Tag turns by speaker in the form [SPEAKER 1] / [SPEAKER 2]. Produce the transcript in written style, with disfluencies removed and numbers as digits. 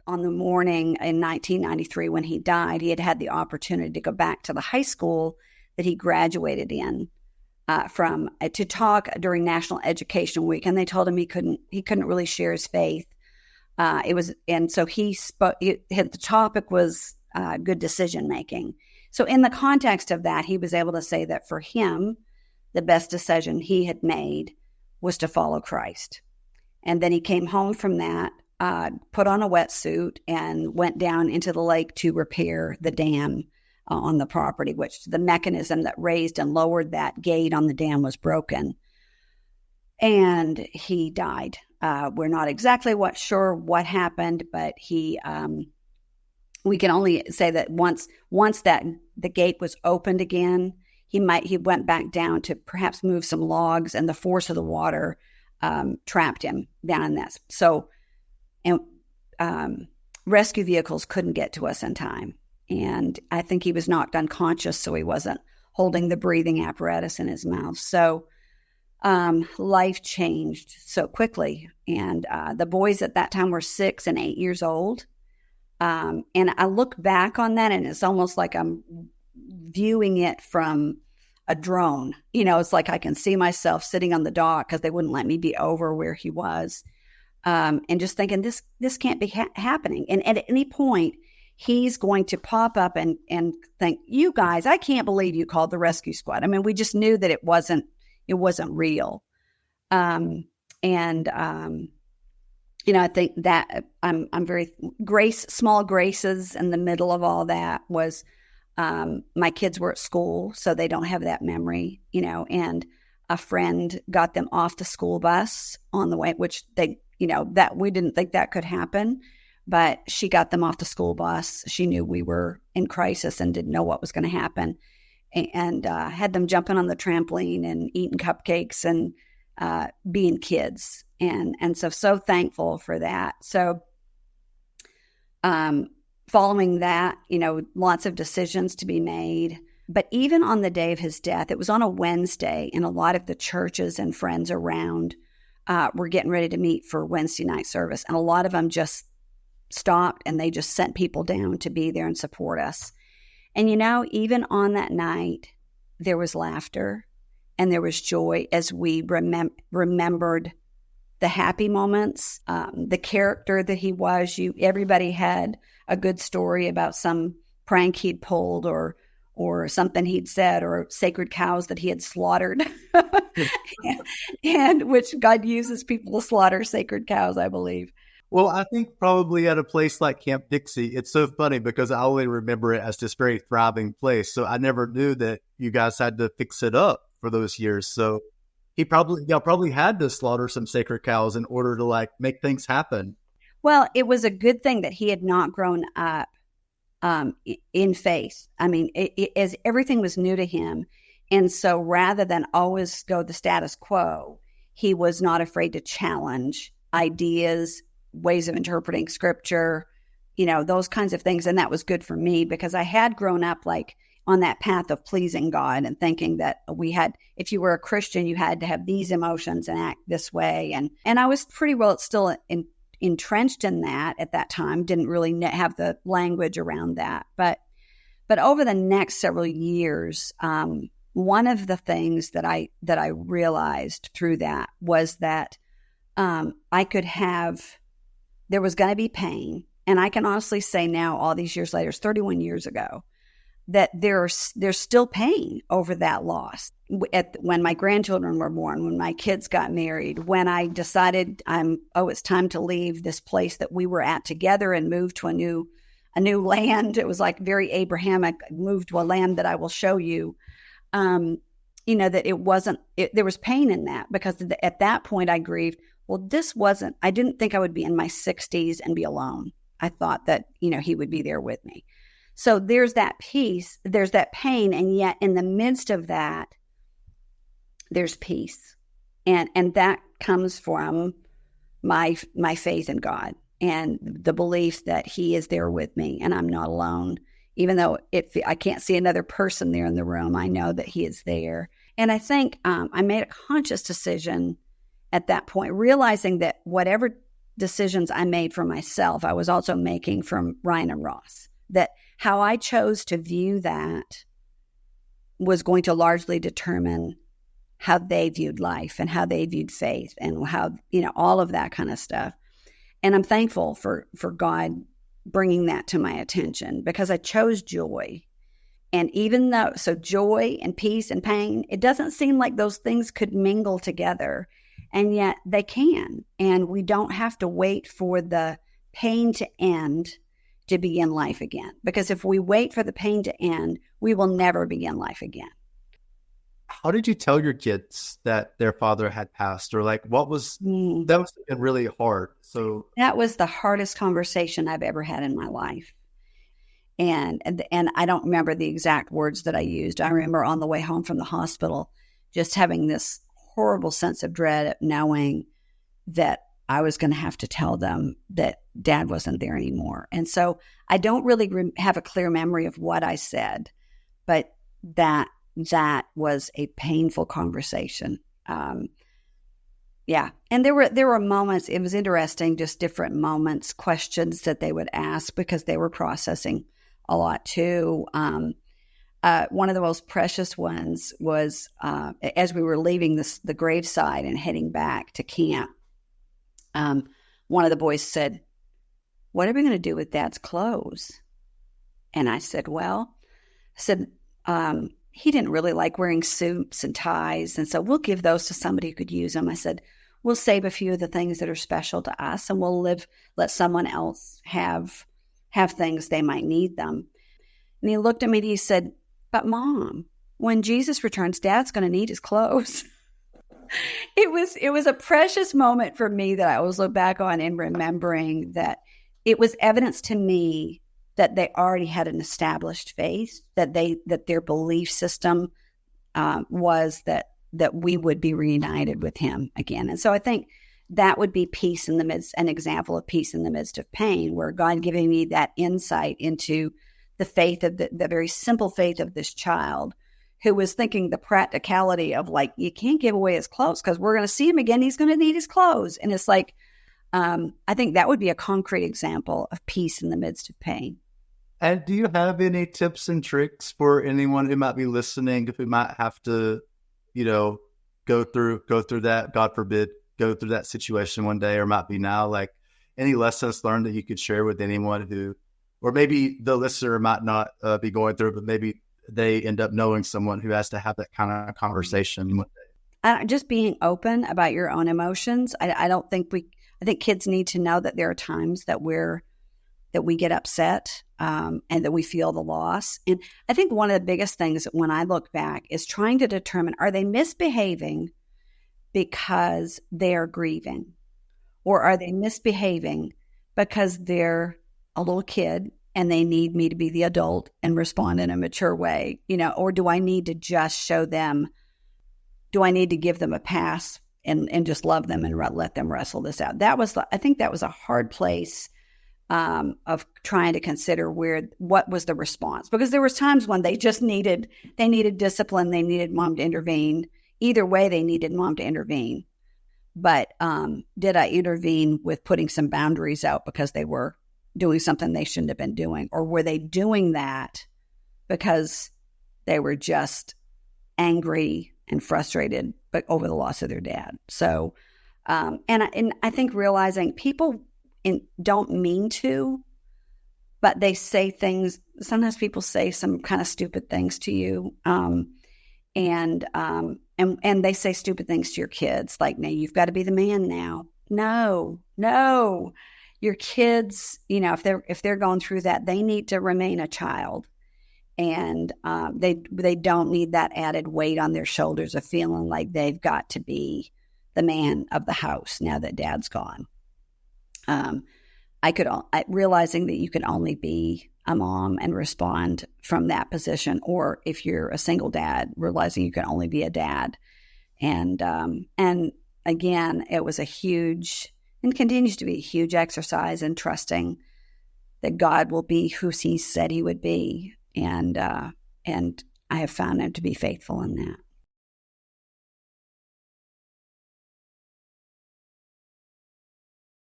[SPEAKER 1] on the morning in 1993 when he died, he had had the opportunity to go back to the high school that he graduated in from to talk during National Education Week, and they told him he couldn't really share his faith. So he spoke. The topic was good decision making. So in the context of that, he was able to say that for him, the best decision he had made was to follow Christ. And then he came home from that, put on a wetsuit, and went down into the lake to repair the dam on the property, which the mechanism that raised and lowered that gate on the dam was broken. And he died. We're not exactly sure what happened, but we can only say that once that the gate was opened again, he went back down to perhaps move some logs, and the force of the water trapped him down in that. So, rescue vehicles couldn't get to us in time. And I think he was knocked unconscious, so he wasn't holding the breathing apparatus in his mouth. So life changed so quickly. And the boys at that time were 6 and 8 years old. And I look back on that, and it's almost like I'm viewing it from a drone. It's like I can see myself sitting on the dock because they wouldn't let me be over where he was. And just thinking, this can't be happening. And at any point, he's going to pop up and think, you guys, I can't believe you called the rescue squad. I mean, we just knew that it wasn't real. I think that I'm very small graces in the middle of all that was, my kids were at school, so they don't have that memory, and a friend got them off the school bus on the way, which that we didn't think that could happen. But she got them off the school bus. She knew we were in crisis and didn't know what was going to happen, and had them jumping on the trampoline and eating cupcakes and being kids. And so thankful for that. So following that, lots of decisions to be made. But even on the day of his death, it was on a Wednesday, and a lot of the churches and friends around were getting ready to meet for Wednesday night service. And a lot of them just stopped, and they just sent people down to be there and support us. And, even on that night, there was laughter and there was joy as we remembered the happy moments, the character that he was. Everybody had a good story about some prank he'd pulled or something he'd said, or sacred cows that he had slaughtered, and which God uses people to slaughter sacred cows, I believe.
[SPEAKER 2] Well, I think probably at a place like Camp Dixie, it's so funny because I only remember it as this very thriving place. So I never knew that you guys had to fix it up for those years. So y'all probably had to slaughter some sacred cows in order to make things happen.
[SPEAKER 1] Well, it was a good thing that he had not grown up in faith. I mean, as everything was new to him. And so rather than always go the status quo, he was not afraid to challenge ideas, ways of interpreting scripture, those kinds of things. And that was good for me because I had grown up on that path of pleasing God and thinking that if you were a Christian, you had to have these emotions and act this way. And I was pretty well still entrenched in that at that time, didn't really have the language around that. But over the next several years, one of the things that I realized through that was that there was going to be pain. And I can honestly say now, all these years later, it's 31 years ago, that there's still pain over that loss. When my grandchildren were born, when my kids got married, when I decided it's time to leave this place that we were at together and move to a new land. It was very Abrahamic, move to a land that I will show you. That there was pain in that because at that point I grieved. Well, I didn't think I would be in my 60s and be alone. I thought that, he would be there with me. So there's that peace, there's that pain. And yet in the midst of that, there's peace. And that comes from my faith in God and the belief that he is there with me and I'm not alone. Even though I can't see another person there in the room, I know that he is there. And I think I made a conscious decision at that point, realizing that whatever decisions I made for myself, I was also making from Ryan and Ross. That how I chose to view that was going to largely determine how they viewed life and how they viewed faith and how, all of that kind of stuff. And I'm thankful for God bringing that to my attention, because I chose joy. And even though, so joy and peace and pain, it doesn't seem like those things could mingle together. And yet they can. And we don't have to wait for the pain to end to begin life again. Because if we wait for the pain to end, we will never begin life again.
[SPEAKER 2] How did you tell your kids that their father had passed? Or like, what was, that was really hard. So
[SPEAKER 1] that was the hardest conversation I've ever had in my life. And I don't remember the exact words that I used. I remember on the way home from the hospital, just having this horrible sense of dread at knowing that I was going to have to tell them that Dad wasn't there anymore. And so I don't really have a clear memory of what I said, but that was a painful conversation. Yeah. And there were moments, it was interesting, just different moments, questions that they would ask because they were processing a lot too. One of the most precious ones was as we were leaving the graveside and heading back to camp, one of the boys said, "What are we going to do with Dad's clothes?" And I said, he didn't really like wearing suits and ties, and so we'll give those to somebody who could use them. I said, we'll save a few of the things that are special to us, and we'll let someone else have things they might need them. And he looked at me and he said, "But Mom, when Jesus returns, Dad's going to need his clothes." It was a precious moment for me that I always look back on and remembering that it was evidence to me that they already had an established faith, that their belief system was that we would be reunited with him again. And so I think that would be peace in the midst, an example of peace in the midst of pain, where God giving me that insight into the faith of the very simple faith of this child who was thinking the practicality of like, you can't give away his clothes because we're going to see him again. He's going to need his clothes. And it's like, I think that would be a concrete example of peace in the midst of pain.
[SPEAKER 2] And do you have any tips and tricks for anyone who might be listening, who might have to, go through that, God forbid, go through that situation one day, or might be now, like any lessons learned that you could share with anyone who, or maybe the listener might not be going through, but maybe they end up knowing someone who has to have that kind of conversation one day?
[SPEAKER 1] Just being open about your own emotions. I think kids need to know that there are times that we get upset and that we feel the loss. And I think one of the biggest things when I look back is trying to determine, are they misbehaving because they are grieving? Or are they misbehaving because they're a little kid and they need me to be the adult and respond in a mature way? Or do I need to just show them, do I need to give them a pass and just love them and let them wrestle this out? I think that was a hard place of trying to consider what was the response, because there was times when they just needed discipline. They needed Mom to intervene. Either way, they needed Mom to intervene. But did I intervene with putting some boundaries out because they were doing something they shouldn't have been doing? Or were they doing that because they were just angry and frustrated but over the loss of their dad? So, and I think realizing people don't mean to, but they say things. Sometimes people say some kind of stupid things to you, and they say stupid things to your kids, like, "Now you've got to be the man now." No, your kids, if they're going through that, they need to remain a child, and they don't need that added weight on their shoulders of feeling like they've got to be the man of the house now that Dad's gone. Realizing that you can only be a mom and respond from that position, or if you're a single dad, realizing you can only be a dad. And again, it was a huge, and continues to be a huge exercise in trusting that God will be who he said he would be. And I have found him to be faithful in that.